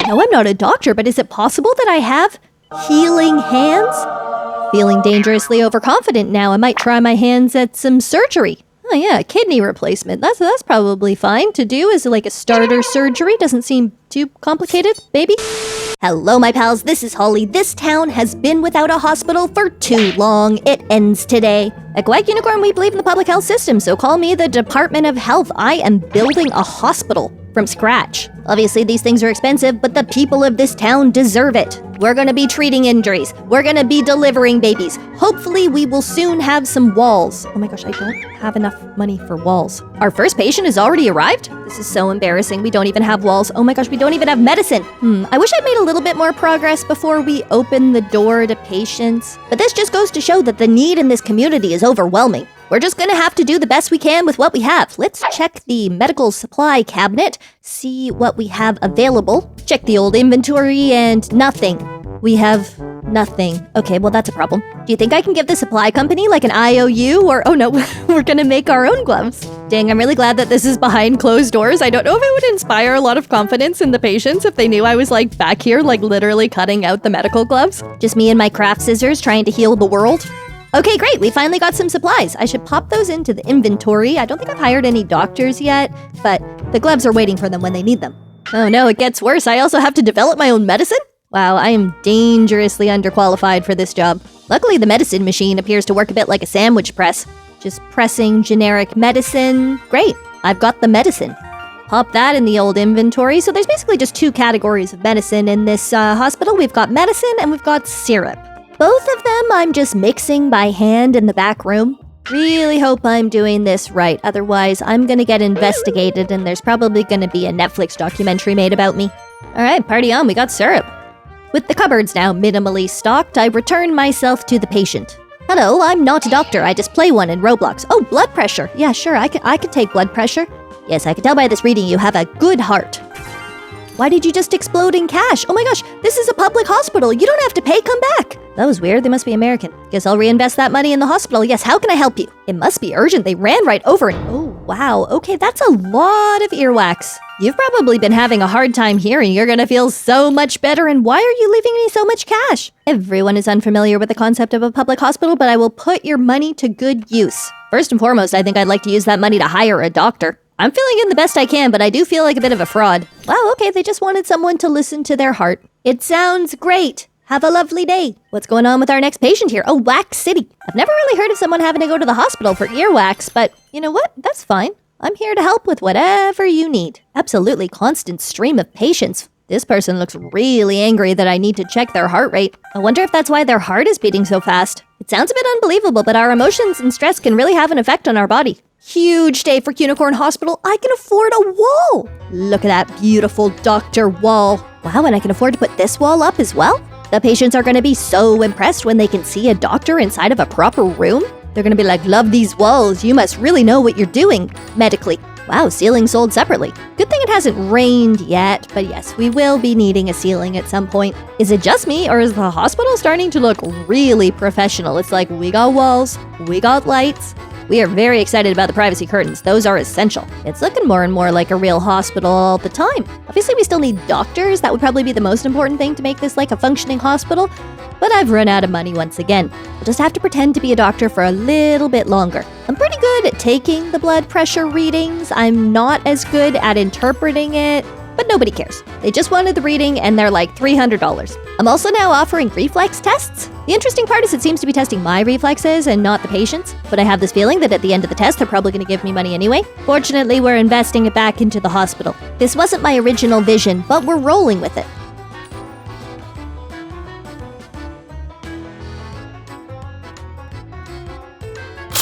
know I'm not a doctor, but is it possible that I have healing hands? Feeling dangerously overconfident now. I might try my hands at some surgery. Oh yeah, kidney replacement. That's probably fine to do as like a starter surgery. Doesn't seem too complicated, baby. Hello, my pals. This is Holly. This town has been without a hospital for too long. It ends today. At Kawaii Kunicorn, we believe in the public health system, so call me the Department of Health. I am building a hospital from scratch. Obviously, these things are expensive, but the people of this town deserve it. We're gonna be treating injuries. We're gonna be delivering babies. Hopefully, we will soon have some walls. Oh my gosh, I don't have enough money for walls. Our first patient has already arrived? This is so embarrassing. We don't even have walls. Oh my gosh, we don't even have medicine. I wish I'd made a little bit more progress before we open the door to patients. But this just goes to show that the need in this community is overwhelming. We're just gonna have to do the best we can with what we have. Let's check the medical supply cabinet, see what we have available. Check the old inventory and nothing. We have nothing. Okay, well that's a problem. Do you think I can give the supply company like an IOU or, oh no, we're gonna make our own gloves. Dang, I'm really glad that this is behind closed doors. I don't know if it would inspire a lot of confidence in the patients if they knew I was like back here, like literally cutting out the medical gloves. Just me and my craft scissors trying to heal the world. Okay, great. We finally got some supplies. I should pop those into the inventory. I don't think I've hired any doctors yet, but the gloves are waiting for them when they need them. Oh no, it gets worse. I also have to develop my own medicine? Wow, I am dangerously underqualified for this job. Luckily, the medicine machine appears to work a bit like a sandwich press. Just pressing generic medicine. Great, I've got the medicine. Pop that in the old inventory. So there's basically just two categories of medicine in this hospital. We've got medicine and we've got syrup. Both of them I'm just mixing by hand in the back room. Really hope I'm doing this right, otherwise I'm gonna get investigated and there's probably gonna be a Netflix documentary made about me. Alright, party on, we got syrup. With the cupboards now minimally stocked, I return myself to the patient. Hello, I'm not a doctor, I just play one in Roblox. Oh, blood pressure. Yeah, sure, I can take blood pressure. Yes, I can tell by this reading you have a good heart. Why did you just explode in cash? Oh my gosh, this is a public hospital. You don't have to pay, come back. That was weird. They must be American. Guess I'll reinvest that money in the hospital. Yes, how can I help you? It must be urgent. They ran right over it. Oh, wow. Okay, that's a lot of earwax. You've probably been having a hard time hearing. You're gonna feel so much better. And why are you leaving me so much cash? Everyone is unfamiliar with the concept of a public hospital, but I will put your money to good use. First and foremost, I think I'd like to use that money to hire a doctor. I'm filling in the best I can, but I do feel like a bit of a fraud. Wow, okay, they just wanted someone to listen to their heart. It sounds great. Have a lovely day. What's going on with our next patient here? Oh, Wax City. I've never really heard of someone having to go to the hospital for earwax, but you know what? That's fine. I'm here to help with whatever you need. Absolutely constant stream of patients. This person looks really angry that I need to check their heart rate. I wonder if that's why their heart is beating so fast. It sounds a bit unbelievable, but our emotions and stress can really have an effect on our body. Huge day for Kunicorn Hospital. I can afford a wall. Look at that beautiful doctor wall. Wow, and I can afford to put this wall up as well? The patients are going to be so impressed when they can see a doctor inside of a proper room. They're going to be like, love these walls. You must really know what you're doing medically. Wow, ceiling sold separately. Good thing it hasn't rained yet, but yes, we will be needing a ceiling at some point. Is it just me, or is the hospital starting to look really professional? It's like, we got walls, we got lights. We are very excited about the privacy curtains. Those are essential. It's looking more and more like a real hospital all the time. Obviously, we still need doctors. That would probably be the most important thing to make this like a functioning hospital. But I've run out of money once again. I'll just have to pretend to be a doctor for a little bit longer. I'm pretty good at taking the blood pressure readings. I'm not as good at interpreting it, but nobody cares. They just wanted the reading and they're like $300. I'm also now offering reflex tests. The interesting part is it seems to be testing my reflexes and not the patient's, but I have this feeling that at the end of the test, they're probably going to give me money anyway. Fortunately, we're investing it back into the hospital. This wasn't my original vision, but we're rolling with it.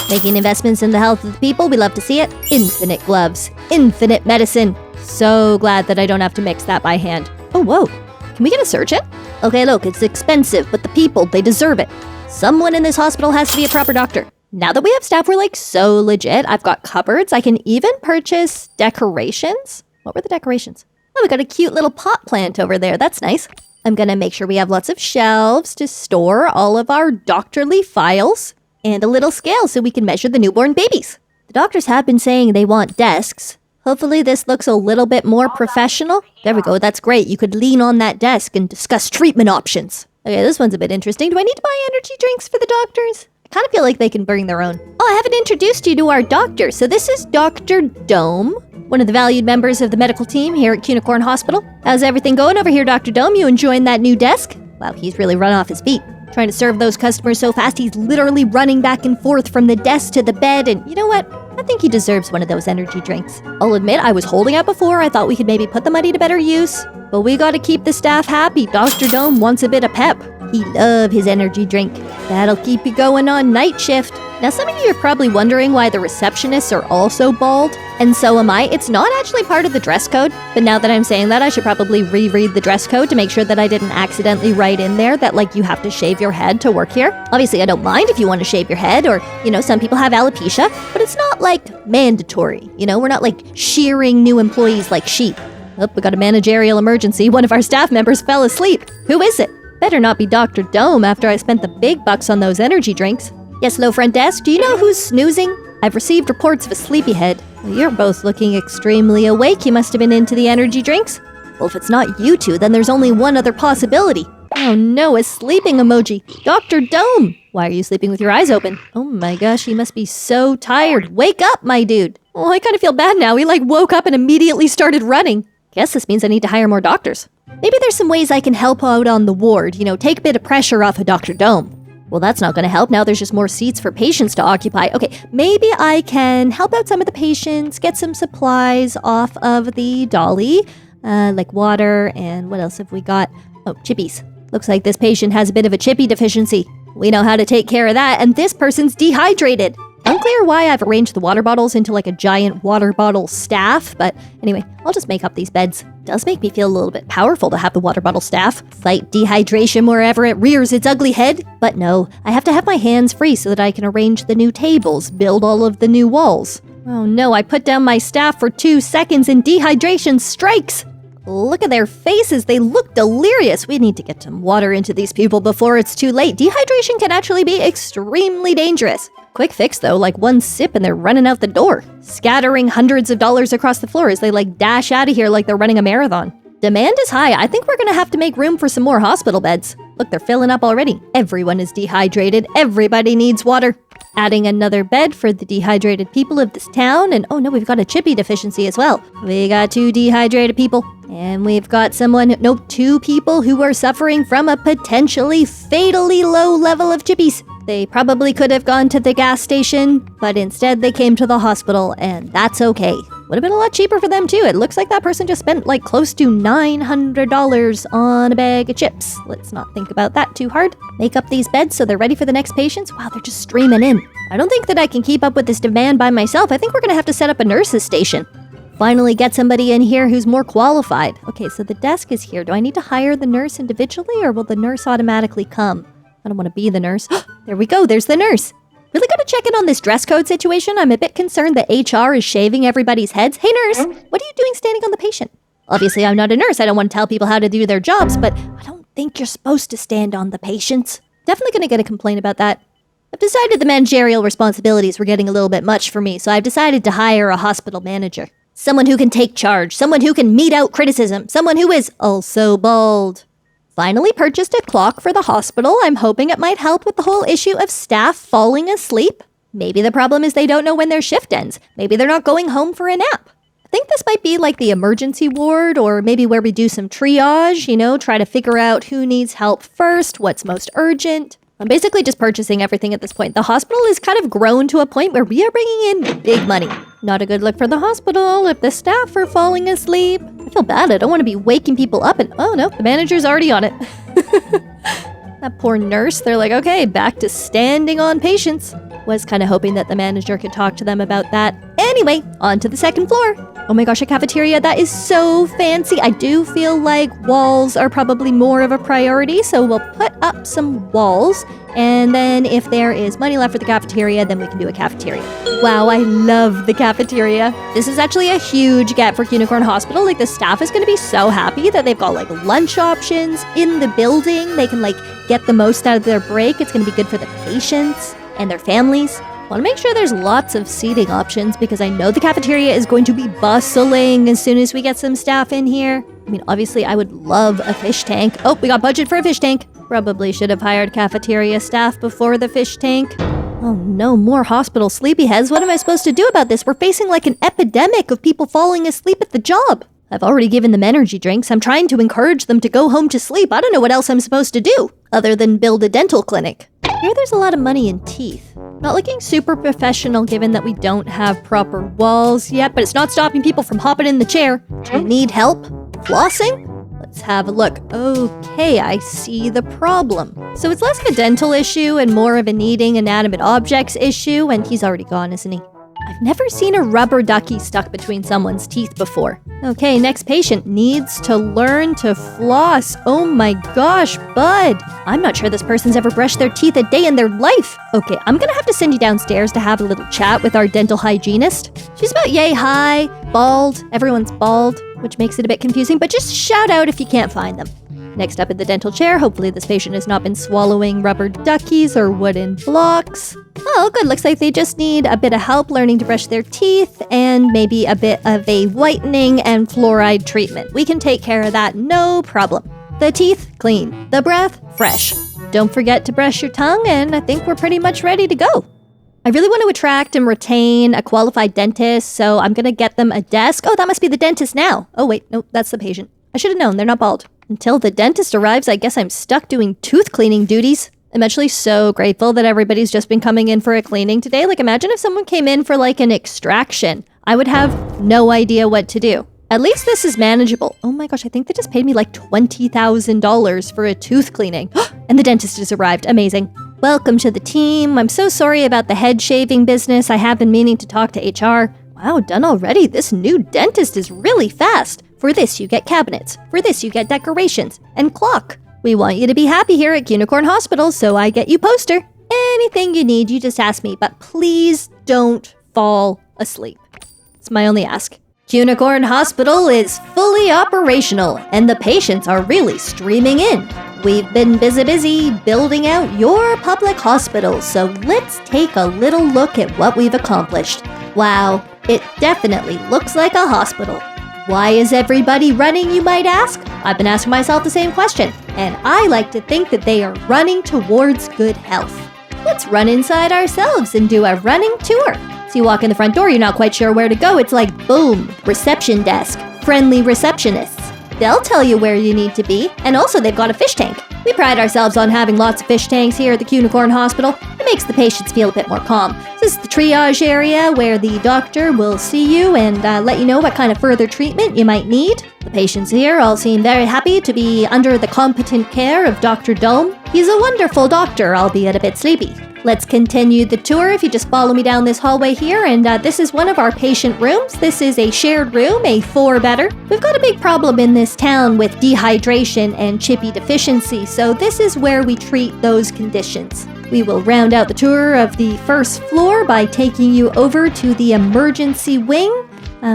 Making investments in the health of the people, we love to see it. Infinite gloves, infinite medicine. So glad that I don't have to mix that by hand. Oh, whoa. Can we get a surgeon? Okay, look, it's expensive, but the people, they deserve it. Someone in this hospital has to be a proper doctor. Now that we have staff, we're like so legit. I've got cupboards. I can even purchase decorations. What were the decorations? Oh, we got a cute little pot plant over there. That's nice. I'm gonna make sure we have lots of shelves to store all of our doctorly files and a little scale so we can measure the newborn babies. The doctors have been saying they want desks. Hopefully this looks a little bit more professional. There we go, that's great. You could lean on that desk and discuss treatment options. Okay, this one's a bit interesting. Do I need to buy energy drinks for the doctors? I kind of feel like they can bring their own. Oh, I haven't introduced you to our doctor. So this is Dr. Dome, one of the valued members of the medical team here at Kunicorn Hospital. How's everything going over here, Dr. Dome? You enjoying that new desk? Wow, he's really run off his feet. Trying to serve those customers so fast, he's literally running back and forth from the desk to the bed. And you know what? I think he deserves one of those energy drinks. I'll admit, I was holding out before. I thought we could maybe put the money to better use. But we gotta keep the staff happy. Dr. Dome wants a bit of pep. He loves his energy drink. That'll keep you going on night shift. Now, some of you are probably wondering why the receptionists are also bald, and so am I. It's not actually part of the dress code, but now that I'm saying that, I should probably reread the dress code to make sure that I didn't accidentally write in there that, like, you have to shave your head to work here. Obviously, I don't mind if you want to shave your head, or, you know, some people have alopecia, but it's not, like, mandatory. You know, we're not, like, shearing new employees like sheep. Oh, we got a managerial emergency. One of our staff members fell asleep. Who is it? Better not be Dr. Dome after I spent the big bucks on those energy drinks. Yes, hello, front desk. Do you know who's snoozing? I've received reports of a sleepyhead. Well, you're both looking extremely awake. You must have been into the energy drinks. Well, if it's not you two, then there's only one other possibility. Oh no, a sleeping emoji. Dr. Dome! Why are you sleeping with your eyes open? Oh my gosh, he must be so tired. Wake up, my dude! Oh, I kind of feel bad now. He woke up and immediately started running. Guess this means I need to hire more doctors. Maybe there's some ways I can help out on the ward. You know, take a bit of pressure off of Dr. Dome. Well, that's not going to help. Now there's just more seats for patients to occupy. Okay, maybe I can help out some of the patients, get some supplies off of the dolly, like water, and what else have we got? Oh, chippies. Looks like this patient has a bit of a chippy deficiency. We know how to take care of that, and this person's dehydrated. Unclear why I've arranged the water bottles into like a giant water bottle staff, but anyway, I'll just make up these beds. Does make me feel a little bit powerful to have the water bottle staff. Fight dehydration wherever it rears its ugly head. But no, I have to have my hands free so that I can arrange the new tables, build all of the new walls. Oh no, I put down my staff for 2 seconds and dehydration strikes. Look at their faces, they look delirious. We need to get some water into these people before it's too late. Dehydration can actually be extremely dangerous. Quick fix though, like one sip and they're running out the door, scattering hundreds of dollars across the floor as they dash out of here like they're running a marathon. Demand is high. I think we're gonna have to make room for some more hospital beds. Look, they're filling up already. Everyone is dehydrated. Everybody needs water. Adding another bed for the dehydrated people of this town. And oh no, we've got a chippy deficiency as well. We got 2 dehydrated people. And we've got 2 people who are suffering from a potentially fatally low level of chippies. They probably could have gone to the gas station, but instead they came to the hospital, and that's okay. Would have been a lot cheaper for them too. It looks like that person just spent close to $900 on a bag of chips. Let's not think about that too hard. Make up these beds so they're ready for the next patients. Wow, they're just streaming in. I don't think that I can keep up with this demand by myself. I think we're gonna have to set up a nurse's station. Finally get somebody in here who's more qualified. Okay, so the desk is here. Do I need to hire the nurse individually, or will the nurse automatically come? I don't want to be the nurse. There we go, there's the nurse. Really gotta check in on this dress code situation. I'm a bit concerned that HR is shaving everybody's heads. Hey nurse, what are you doing standing on the patient? Obviously I'm not a nurse. I don't want to tell people how to do their jobs, but I don't think you're supposed to stand on the patients. Definitely gonna get a complaint about that. I've decided the managerial responsibilities were getting a little bit much for me, so I've decided to hire a hospital manager. Someone who can take charge, someone who can mete out criticism, someone who is also bald. Finally purchased a clock for the hospital. I'm hoping it might help with the whole issue of staff falling asleep. Maybe the problem is they don't know when their shift ends. Maybe they're not going home for a nap. I think this might be like the emergency ward, or maybe where we do some triage, try to figure out who needs help first, what's most urgent. I'm basically just purchasing everything at this point. The hospital is kind of grown to a point where we are bringing in big money. Not a good look for the hospital if the staff are falling asleep. I feel bad. I don't want to be waking people up and, oh no, the manager's already on it. That poor nurse, they're like, okay, back to standing on patients. Was kind of hoping that the manager could talk to them about that. Anyway, on to the second floor. Oh my gosh, a cafeteria, that is so fancy. I do feel like walls are probably more of a priority, so we'll put up some walls, and then if there is money left for the cafeteria, then we can do a cafeteria. Wow, I love the cafeteria. This is actually a huge get for Kunicorn Hospital. The staff is going to be so happy that they've got lunch options in the building. They can get the most out of their break. It's going to be good for the patients and their families. Want to make sure there's lots of seating options because I know the cafeteria is going to be bustling as soon as we get some staff in here. I mean, obviously, I would love a fish tank. Oh, we got budget for a fish tank. Probably should have hired cafeteria staff before the fish tank. Oh no, more hospital sleepyheads. What am I supposed to do about this? We're facing like an epidemic of people falling asleep at the job. I've already given them energy drinks. I'm trying to encourage them to go home to sleep. I don't know what else I'm supposed to do other than build a dental clinic. Here there's a lot of money in teeth. Not looking super professional given that we don't have proper walls yet, but it's not stopping people from hopping in the chair. Do you need help flossing? Let's have a look. Okay, I see the problem. So it's less of a dental issue and more of a needing inanimate objects issue, and he's already gone, isn't he? I've never seen a rubber ducky stuck between someone's teeth before. Okay, next patient needs to learn to floss. Oh my gosh, bud. I'm not sure this person's ever brushed their teeth a day in their life. Okay, I'm gonna have to send you downstairs to have a little chat with our dental hygienist. She's about yay high, bald. Everyone's bald, which makes it a bit confusing, but just shout out if you can't find them. Next up in the dental chair, hopefully this patient has not been swallowing rubber duckies or wooden blocks. Oh, good. Looks like they just need a bit of help learning to brush their teeth and maybe a bit of a whitening and fluoride treatment. We can take care of that, no problem. The teeth, clean. The breath, fresh. Don't forget to brush your tongue, and I think we're pretty much ready to go. I really want to attract and retain a qualified dentist, so I'm going to get them a desk. Oh, that must be the dentist now. Oh, wait, nope, that's the patient. I should have known, they're not bald. Until the dentist arrives, I guess I'm stuck doing tooth cleaning duties. I'm actually so grateful that everybody's just been coming in for a cleaning today. Like, imagine if someone came in for like an extraction. I would have no idea what to do. At least this is manageable. Oh my gosh, I think they just paid me like $20,000 for a tooth cleaning. And the dentist has arrived. Amazing. Welcome to the team. I'm so sorry about the head shaving business. I have been meaning to talk to HR. Wow, done already. This new dentist is really fast. For this, you get cabinets. For this, you get decorations and clock. We want you to be happy here at Kunicorn Hospital, so I get you poster. Anything you need, you just ask me, but please don't fall asleep. It's my only ask. Kunicorn Hospital is fully operational, and the patients are really streaming in. We've been busy building out your public hospital, so let's take a little look at what we've accomplished. Wow, it definitely looks like a hospital. Why is everybody running, you might ask? I've been asking myself the same question, and I like to think that they are running towards good health. Let's run inside ourselves and do a running tour. So you walk in the front door, you're not quite sure where to go. It's like, boom, reception desk, friendly receptionists. They'll tell you where you need to be, and also they've got a fish tank. We pride ourselves on having lots of fish tanks here at the Kunicorn Hospital. It makes the patients feel a bit more calm. This is the triage area where the doctor will see you and let you know what kind of further treatment you might need. The patients here all seem very happy to be under the competent care of Dr. Dome. He's a wonderful doctor, albeit a bit sleepy. Let's continue the tour if you just follow me down this hallway here, and this is one of our patient rooms. This is a shared room, a 4-bedder. We've got a big problem in this town with dehydration and chippy deficiency, so this is where we treat those conditions. We will round out the tour of the first floor by taking you over to the emergency wing,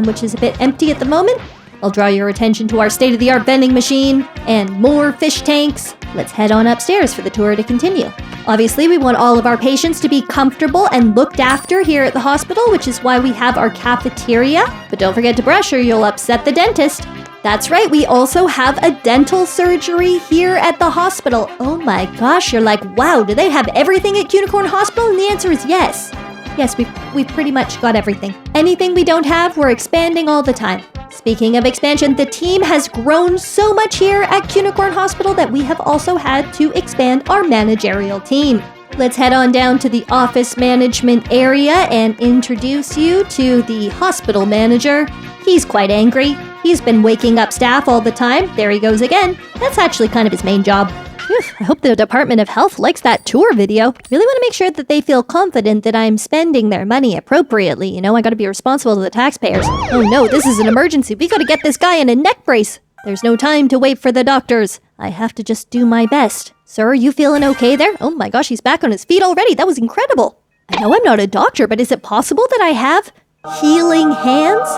which is a bit empty at the moment. I'll draw your attention to our state-of-the-art vending machine and more fish tanks. Let's head on upstairs for the tour to continue. Obviously, we want all of our patients to be comfortable and looked after here at the hospital, which is why we have our cafeteria. But don't forget to brush or you'll upset the dentist. That's right, we also have a dental surgery here at the hospital. Oh my gosh, you're like, wow, do they have everything at Kunicorn Hospital? And the answer is yes. Yes, we've pretty much got everything. Anything we don't have, we're expanding all the time. Speaking of expansion, the team has grown so much here at Kunicorn Hospital that we have also had to expand our managerial team. Let's head on down to the office management area and introduce you to the hospital manager. He's quite angry. He's been waking up staff all the time. There he goes again. That's actually kind of his main job. Whew, I hope the Department of Health likes that tour video. Really want to make sure that they feel confident that I'm spending their money appropriately. You know, I gotta be responsible to the taxpayers. Oh no, this is an emergency. We gotta get this guy in a neck brace. There's no time to wait for the doctors. I have to just do my best. Sir, are you feeling okay there? Oh my gosh, he's back on his feet already. That was incredible. I know I'm not a doctor, but is it possible that I have healing hands?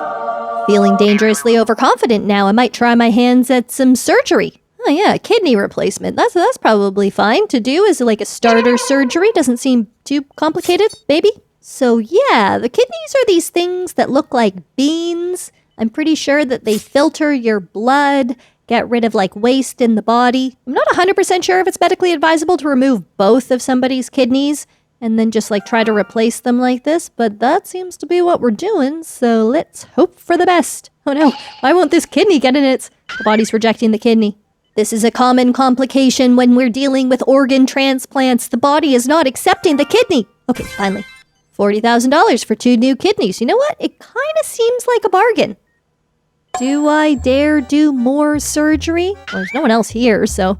Feeling dangerously overconfident now. I might try my hands at some surgery. Oh yeah, kidney replacement. That's probably fine to do as like a starter surgery. Doesn't seem too complicated, maybe? So yeah, the kidneys are these things that look like beans. I'm pretty sure that they filter your blood, get rid of like waste in the body. I'm not 100% sure if it's medically advisable to remove both of somebody's kidneys and then just like try to replace them like this, but that seems to be what we're doing, so let's hope for the best. Oh no, why won't this kidney get in it? The body's rejecting the kidney. This is a common complication when we're dealing with organ transplants. The body is not accepting the kidney. Okay, finally. $40,000 for 2 new kidneys. You know what? It kind of seems like a bargain. Do I dare do more surgery? Well, there's no one else here, so...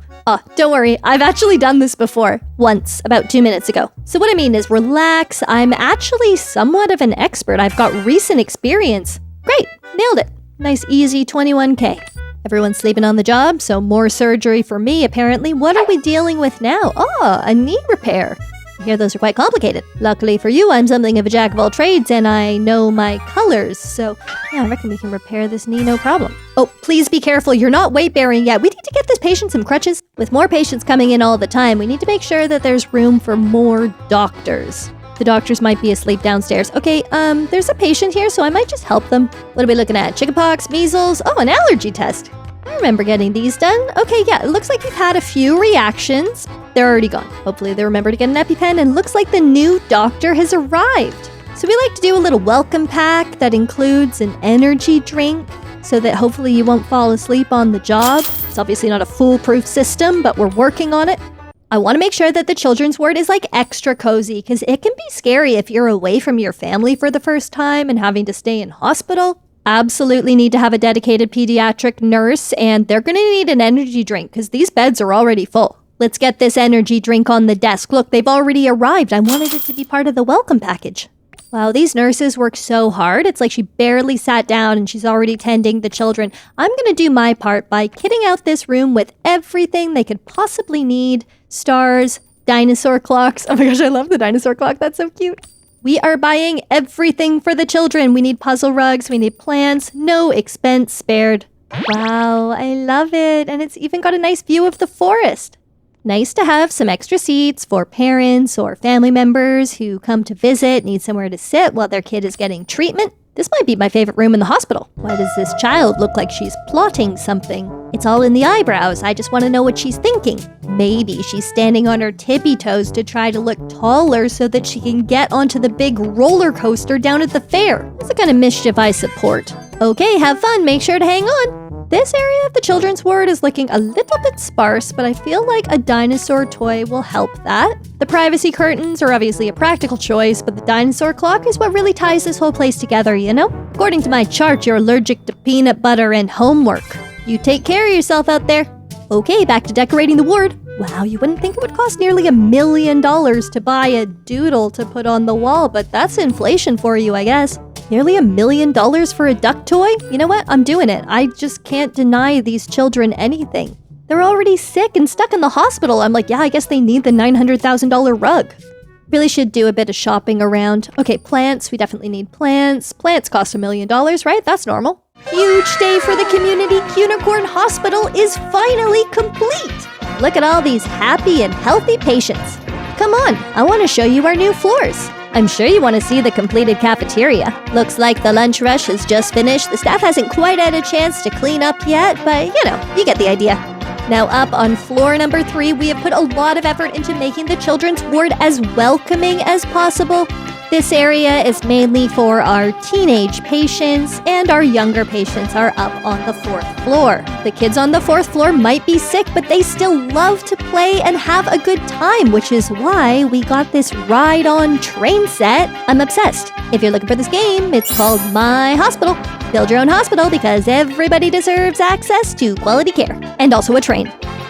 don't worry. I've actually done this before. Once, about 2 minutes ago. So what I mean is relax. I'm actually somewhat of an expert. I've got recent experience. Great. Nailed it. Nice, easy 21K. Everyone's sleeping on the job, so more surgery for me, apparently. What are we dealing with now? Oh, a knee repair. I hear those are quite complicated. Luckily for you, I'm something of a jack of all trades and I know my colors, so yeah, I reckon we can repair this knee no problem. Oh, please be careful, you're not weight bearing yet. We need to get this patient some crutches. With more patients coming in all the time, we need to make sure that there's room for more doctors. The doctors might be asleep downstairs. Okay, there's a patient here, so I might just help them. What are we looking at? Chickenpox, measles? Oh, an allergy test. I remember getting these done. Okay, yeah, it looks like we've had a few reactions. They're already gone. Hopefully they remember to get an EpiPen, and looks like the new doctor has arrived. So we like to do a little welcome pack that includes an energy drink so that hopefully you won't fall asleep on the job. It's obviously not a foolproof system, but we're working on it. I want to make sure that the children's ward is like extra cozy because it can be scary if you're away from your family for the first time and having to stay in hospital. Absolutely need to have a dedicated pediatric nurse, and they're going to need an energy drink because these beds are already full. Let's get this energy drink on the desk. Look, they've already arrived. I wanted it to be part of the welcome package. Wow, these nurses work so hard. It's like she barely sat down and she's already tending the children. I'm going to do my part by kitting out this room with everything they could possibly need. Stars, dinosaur clocks. Oh my gosh, I love the dinosaur clock. That's so cute. We are buying everything for the children. We need puzzle rugs, we need plants, no expense spared. Wow, I love it. And it's even got a nice view of the forest. Nice to have some extra seats for parents or family members who come to visit, need somewhere to sit while their kid is getting treatment. This might be my favorite room in the hospital. Why does this child look like she's plotting something? It's all in the eyebrows. I just want to know what she's thinking. Maybe she's standing on her tippy toes to try to look taller so that she can get onto the big roller coaster down at the fair. That's the kind of mischief I support. Okay, have fun. Make sure to hang on. This area of the children's ward is looking a little bit sparse, but I feel like a dinosaur toy will help that. The privacy curtains are obviously a practical choice, but the dinosaur clock is what really ties this whole place together, you know? According to my chart, you're allergic to peanut butter and homework. You take care of yourself out there. Okay, back to decorating the ward. Wow, you wouldn't think it would cost nearly $1 million to buy a doodle to put on the wall, but that's inflation for you, I guess. Nearly $1 million for a duck toy? You know what? I'm doing it. I just can't deny these children anything. They're already sick and stuck in the hospital. I'm like, yeah, I guess they need the $900,000 rug. Really should do a bit of shopping around. Okay, plants. We definitely need plants. Plants cost $1 million, right? That's normal. Huge day for the community. Kunicorn Hospital is finally complete. Look at all these happy and healthy patients. Come on, I want to show you our new floors. I'm sure you want to see the completed cafeteria. Looks like the lunch rush has just finished. The staff hasn't quite had a chance to clean up yet, but you know, you get the idea. Now up on floor number 3, we have put a lot of effort into making the children's ward as welcoming as possible. This area is mainly for our teenage patients, and our younger patients are up on the 4th floor. The kids on the 4th floor might be sick, but they still love to play and have a good time, which is why we got this ride-on train set. I'm obsessed. If you're looking for this game, it's called My Hospital. Build your own hospital because everybody deserves access to quality care. And also a train.